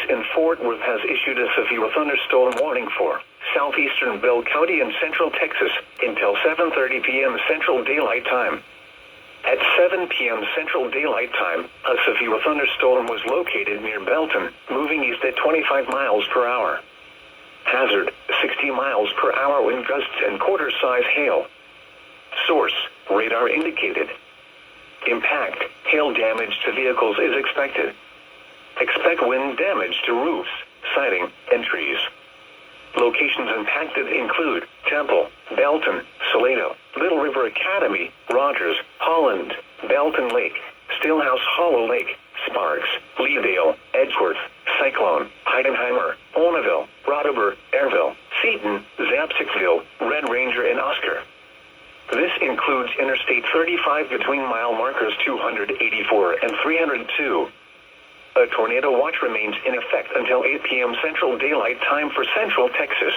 in Fort Worth has issued a severe thunderstorm warning for southeastern Bell County and central Texas until 7:30 p.m. Central Daylight Time. At 7 p.m. Central Daylight Time, a severe thunderstorm was located near Belton, moving east at 25 miles per hour. Hazard, 60 miles per hour wind gusts and quarter-size hail. Source, radar indicated. Impact, hail damage to vehicles is expected. Expect wind damage to roofs, siding, and trees. Locations impacted include Temple, Belton, Salado, Little River Academy, Rogers, Holland, Belton Lake, Stillhouse Hollow Lake, Sparks, Leadale, Edgeworth, Cyclone, Heidenheimer, Olneville, Rodeber, Airville, Seaton, Zapsicville, Red Ranger, and Oscar. This includes Interstate 35 between mile markers 284 and 302. A tornado watch remains in effect until 8 p.m. Central Daylight Time for Central Texas.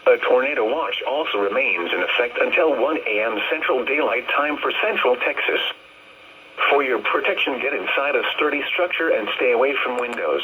A tornado watch also remains in effect until 1 a.m. Central Daylight Time for Central Texas. For your protection, get inside a sturdy structure and stay away from windows.